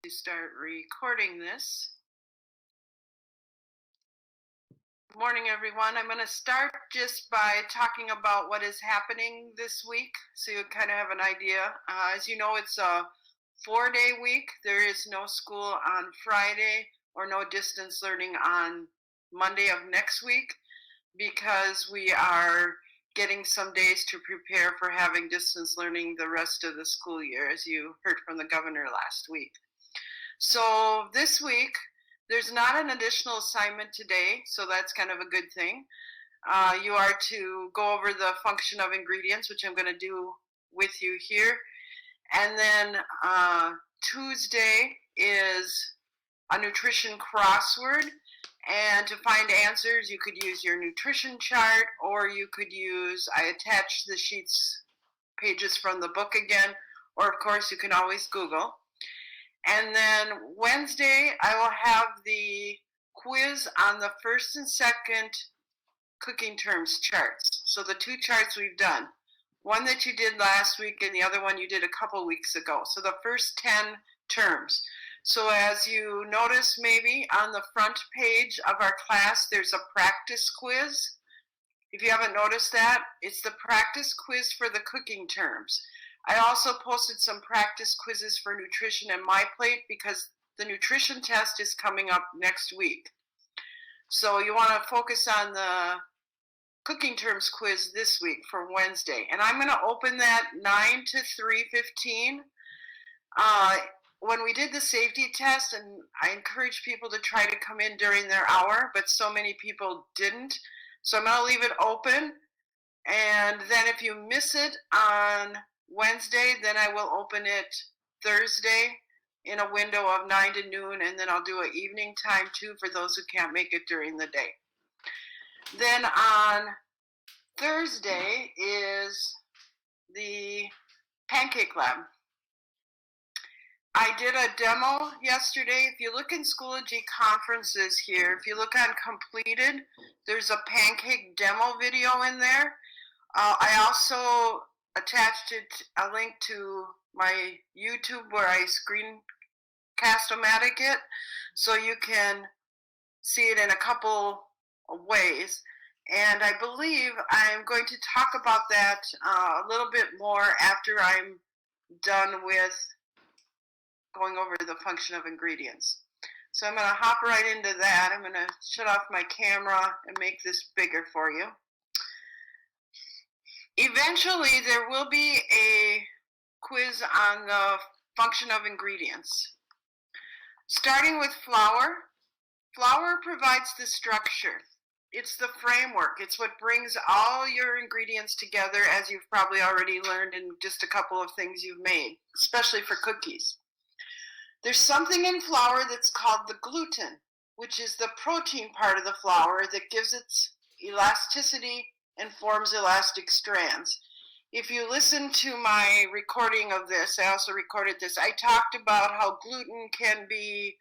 to start recording this. Good morning, everyone. I'm going to start just by talking about what is happening this week so you kind of have an idea. As you know, it's a 4-day week. There is no school on Friday or no distance learning on Monday of next week because we are getting some days to prepare for having distance learning the rest of the school year, as you heard from the governor last week. So this week, there's not an additional assignment today, so that's kind of a good thing. You are to go over the function of ingredients, which I'm going to do with you here. And then Tuesday is a nutrition crossword. And to find answers, you could use your nutrition chart, or you could use, I attached the sheets, pages from the book again, or of course you can always Google. And then Wednesday, I will have the quiz on the first and second cooking terms charts. So the two charts we've done, one that you did last week and the other one you did a couple weeks ago. So the first 10 terms. So as you notice maybe on the front page of our class, there's a practice quiz. If you haven't noticed that, it's the practice quiz for the cooking terms. I also posted some practice quizzes for nutrition in my plate because the nutrition test is coming up next week. So you want to focus on the cooking terms quiz this week for Wednesday. And I'm going to open that 9 to 3:15. When we did the safety test, and I encouraged people to try to come in during their hour, but so many people didn't. So I'm going to leave it open. And then if you miss it on Wednesday, then I will open it Thursday in a window of 9 to noon, and then I'll do an evening time too for those who can't make it during the day. Then on Thursday is the pancake lab. I did a demo yesterday. If you look in Schoology conferences here, if you look on completed, there's a pancake demo video in there. I also attached a link to my YouTube where I screencast-o-matic it, so you can see it in a couple of ways. And I believe I'm going to talk about that a little bit more after I'm done with going over the function of ingredients. So I'm going to hop right into that. I'm going to shut off my camera and make this bigger for you. Eventually, there will be a quiz on the function of ingredients. Starting with flour. Flour provides the structure. It's the framework. It's what brings all your ingredients together, as you've probably already learned in just a couple of things you've made, especially for cookies. There's something in flour that's called the gluten, which is the protein part of the flour that gives it elasticity and forms elastic strands. If you listen to my recording of this, I also recorded this, I talked about how gluten can be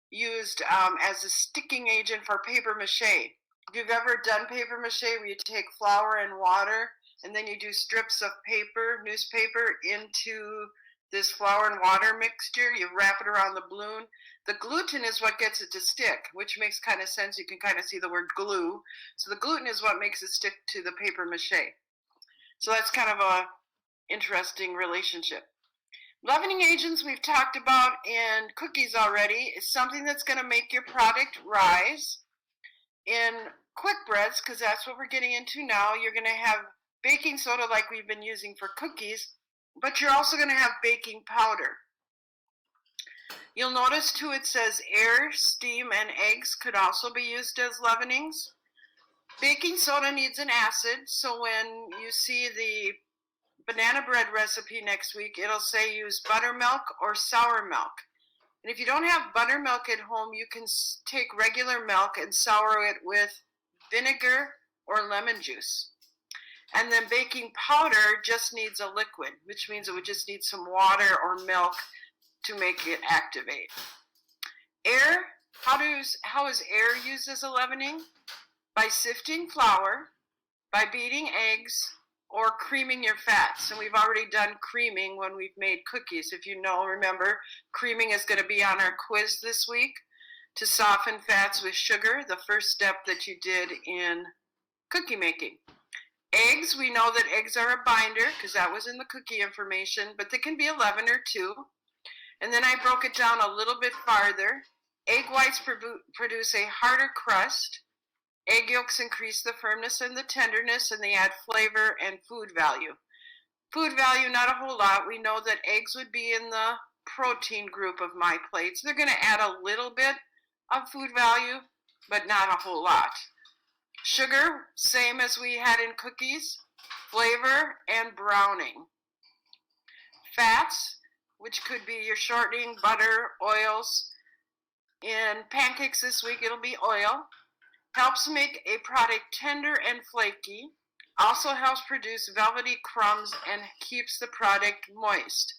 used as a sticking agent for paper mache. If you've ever done paper mache where you take flour and water and then you do strips of paper, newspaper, into this flour and water mixture, you wrap it around the balloon. The gluten is what gets it to stick, which makes kind of sense. You can kind of see the word glue. So the gluten is what makes it stick to the paper mache. So that's kind of a interesting relationship. Leavening agents we've talked about in cookies already is something that's going to make your product rise. In quick breads, because that's what we're getting into now, you're going to have baking soda like we've been using for cookies, but you're also going to have baking powder. You'll notice too it says air, steam, and eggs could also be used as leavenings. Baking soda needs an acid, so when you see the banana bread recipe next week, it'll say use buttermilk or sour milk. And if you don't have buttermilk at home, you can take regular milk and sour it with vinegar or lemon juice. And then baking powder just needs a liquid, which means it would just need some water or milk to make it activate. Air, how is air used as a leavening? By sifting flour, by beating eggs, or creaming your fats. And we've already done creaming when we've made cookies. If you know, remember, creaming is going to be on our quiz this week to soften fats with sugar, the first step that you did in cookie making. Eggs, we know that eggs are a binder because that was in the cookie information, but they can be a leavener too. And then I broke it down a little bit farther. Egg whites produce a harder crust. Egg yolks increase the firmness and the tenderness, and they add flavor and food value. Food value, not a whole lot. We know that eggs would be in the protein group of my plates. They're going to add a little bit of food value, but not a whole lot. Sugar, same as we had in cookies, flavor and browning. Fats, which could be your shortening, butter, oils. In pancakes this week, it'll be oil. Helps make a product tender and flaky. Also helps produce velvety crumbs and keeps the product moist.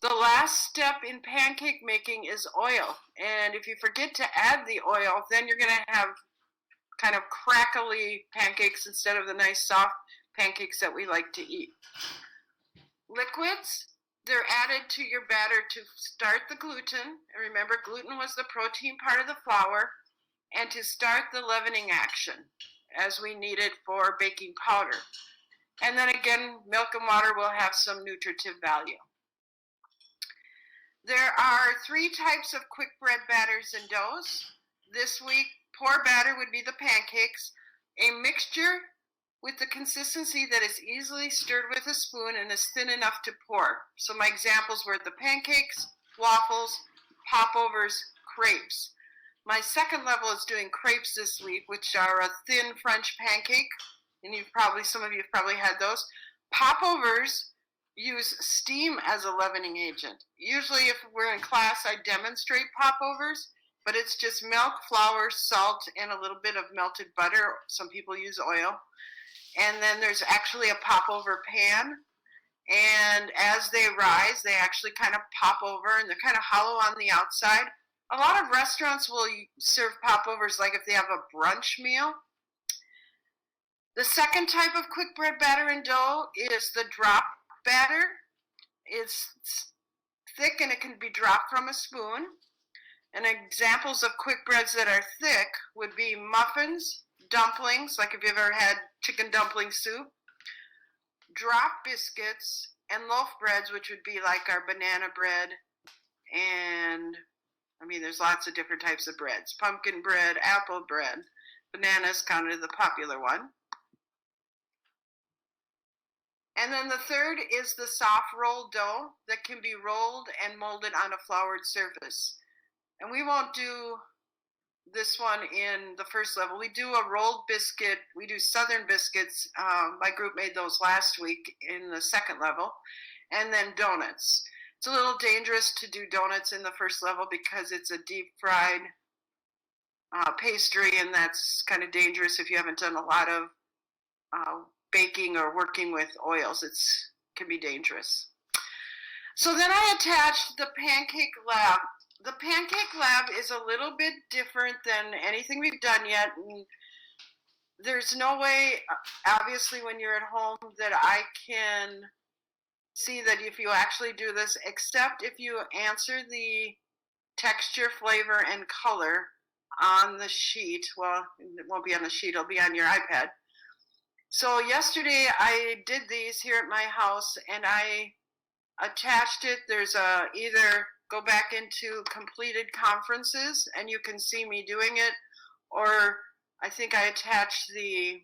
The last step in pancake making is oil. And if you forget to add the oil, then you're going to have kind of crackly pancakes instead of the nice soft pancakes that we like to eat. Liquids, they're added to your batter to start the gluten. And remember, gluten was the protein part of the flour. And to start the leavening action, as we need it for baking powder. And then again, milk and water will have some nutritive value. There are 3 types of quick bread batters and doughs. This week, pour batter would be the pancakes, a mixture with the consistency that is easily stirred with a spoon and is thin enough to pour. So my examples were the pancakes, waffles, popovers, crepes. My second level is doing crepes this week, which are a thin French pancake, and some of you have probably had those. Popovers use steam as a leavening agent. Usually if we're in class, I demonstrate popovers, but it's just milk, flour, salt, and a little bit of melted butter. Some people use oil. And then there's actually a popover pan, and as they rise, they actually kind of pop over, and they're kind of hollow on the outside. A lot of restaurants will serve popovers like if they have a brunch meal. The second type of quick bread batter and dough is the drop batter. It's thick and it can be dropped from a spoon. And examples of quick breads that are thick would be muffins, dumplings, like if you've ever had chicken dumpling soup, drop biscuits, and loaf breads, which would be like our banana bread and there's lots of different types of breads. Pumpkin bread, apple bread. Banana is kind of the popular one. And then the third is the soft rolled dough that can be rolled and molded on a floured surface. And we won't do this one in the first level. We do a rolled biscuit. We do Southern biscuits. My group made those last week in the second level. And then donuts. It's a little dangerous to do donuts in the first level because it's a deep fried pastry, and that's kind of dangerous if you haven't done a lot of baking or working with oils. It can be dangerous. So then I attached the Pancake Lab. The Pancake Lab is a little bit different than anything we've done yet. And there's no way, obviously, when you're at home that I can see that if you actually do this, except if you answer the texture, flavor, and color on the sheet. Well, it won't be on the sheet, it'll be on your iPad. So yesterday I did these here at my house and I attached it. There's either go back into completed conferences and you can see me doing it, or I think I attached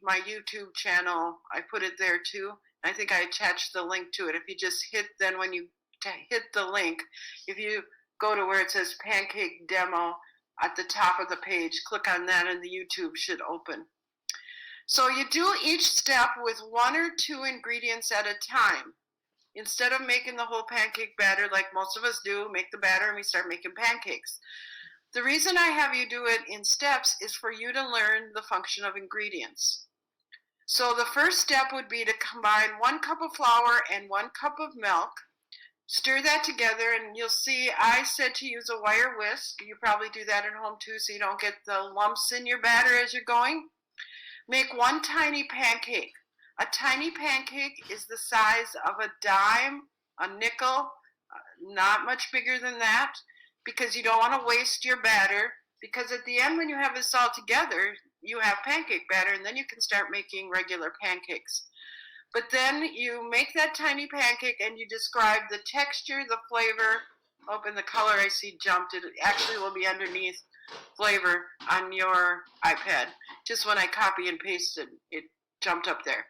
my YouTube channel. I put it there too. I think I attached the link to it. If you just hit the link, if you go to where it says Pancake Demo at the top of the page, click on that and the YouTube should open. So you do each step with 1 or 2 ingredients at a time. Instead of making the whole pancake batter like most of us do, make the batter and we start making pancakes. The reason I have you do it in steps is for you to learn the function of ingredients. So the first step would be to combine 1 cup of flour and 1 cup of milk. Stir that together and you'll see I said to use a wire whisk. You probably do that at home too so you don't get the lumps in your batter as you're going. Make 1 tiny pancake. A tiny pancake is the size of a dime, a nickel, not much bigger than that, because you don't want to waste your batter, because at the end when you have this all together, you have pancake batter, and then you can start making regular pancakes. But then you make that tiny pancake and you describe the texture, the flavor. Oh, and the color I see jumped. It actually will be underneath flavor on your iPad. Just when I copy and pasted, it jumped up there.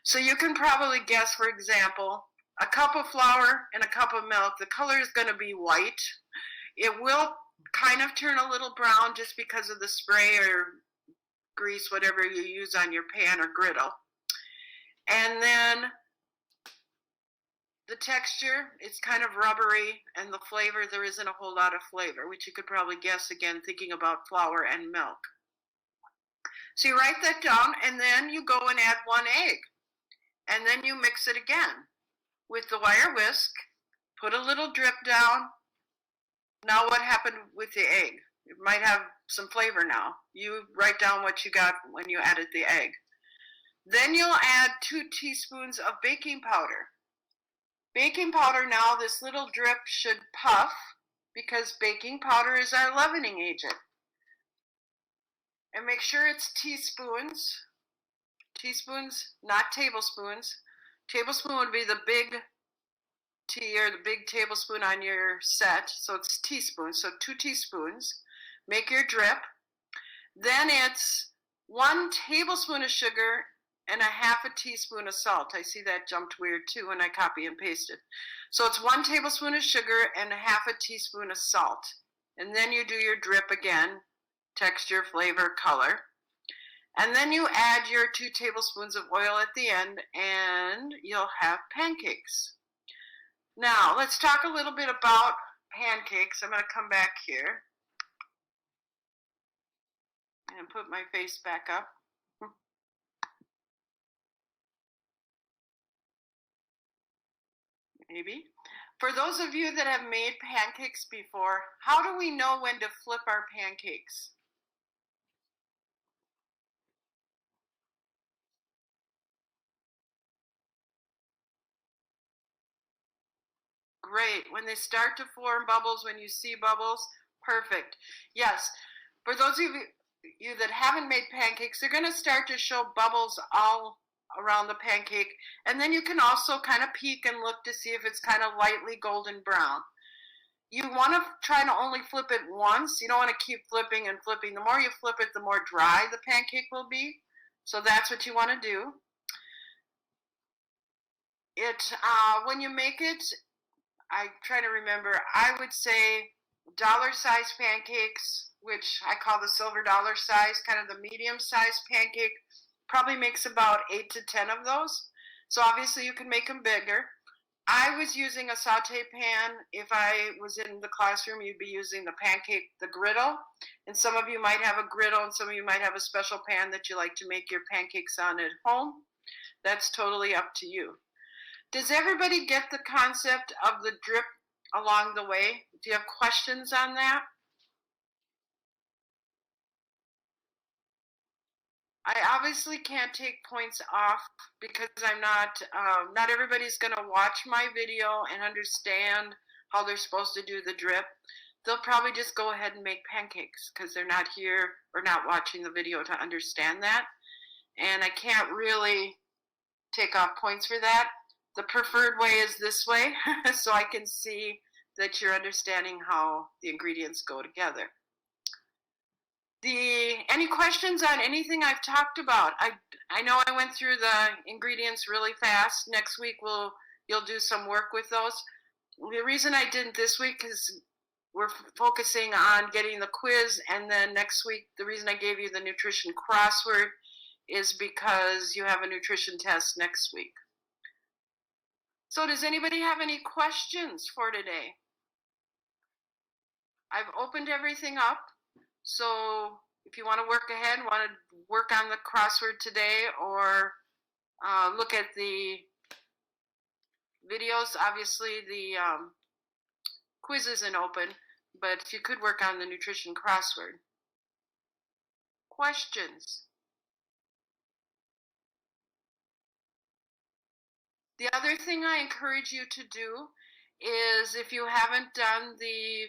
So you can probably guess, for example, a cup of flour and a cup of milk. The color is going to be white. It will kind of turn a little brown just because of the spray or grease, whatever you use on your pan or griddle. And then the texture, it's kind of rubbery, and the flavor, there isn't a whole lot of flavor, which you could probably guess again thinking about flour and milk. So you write that down, and then you go and add 1 egg. And then you mix it again with the wire whisk, put a little drip down. Now what happened with the egg? It might have some flavor now. You write down what you got when you added the egg. Then you'll add 2 teaspoons of baking powder. Baking powder, now this little drip should puff because baking powder is our leavening agent. And make sure it's teaspoons. Teaspoons, not tablespoons. Tablespoon would be the big tea or the big tablespoon on your set, so it's teaspoons, so 2 teaspoons. Make your drip. Then it's 1 tablespoon of sugar and a half a teaspoon of salt. I see that jumped weird too when I copy and pasted. So it's 1 tablespoon of sugar and a half a teaspoon of salt. And then you do your drip again, texture, flavor, color. And then you add your 2 tablespoons of oil at the end, and you'll have pancakes. Now, let's talk a little bit about pancakes. I'm going to come back here and put my face back up. Maybe. For those of you that have made pancakes before, how do we know when to flip our pancakes? Great. When they start to form bubbles, when you see bubbles, perfect. Yes. For those of you that haven't made pancakes, they're going to start to show bubbles all around the pancake. And then you can also kind of peek and look to see if it's kind of lightly golden brown. You want to try to only flip it once. You don't want to keep flipping and flipping. The more you flip it, the more dry the pancake will be. So that's what you want to do. When you make it, I try to remember, I would say dollar-sized pancakes, which I call the silver dollar size, kind of the medium-sized pancake, probably makes about 8 to 10 of those. So obviously you can make them bigger. I was using a saute pan. If I was in the classroom, you'd be using the griddle. And some of you might have a griddle, and some of you might have a special pan that you like to make your pancakes on at home. That's totally up to you. Does everybody get the concept of the drip along the way? Do you have questions on that? I obviously can't take points off because I'm not everybody's going to watch my video and understand how they're supposed to do the drip. They'll probably just go ahead and make pancakes because they're not here or not watching the video to understand that. And I can't really take off points for that. The preferred way is this way, so I can see that you're understanding how the ingredients go together. Any questions on anything I've talked about? I know I went through the ingredients really fast. Next week you'll do some work with those. The reason I didn't this week is we're focusing on getting the quiz, and then next week the reason I gave you the nutrition crossword is because you have a nutrition test next week. So does anybody have any questions for today? I've opened everything up. So if you want to work ahead, want to work on the crossword today, or look at the videos, obviously the quiz isn't open, but if you could work on the nutrition crossword. Questions? The other thing I encourage you to do is if you haven't done the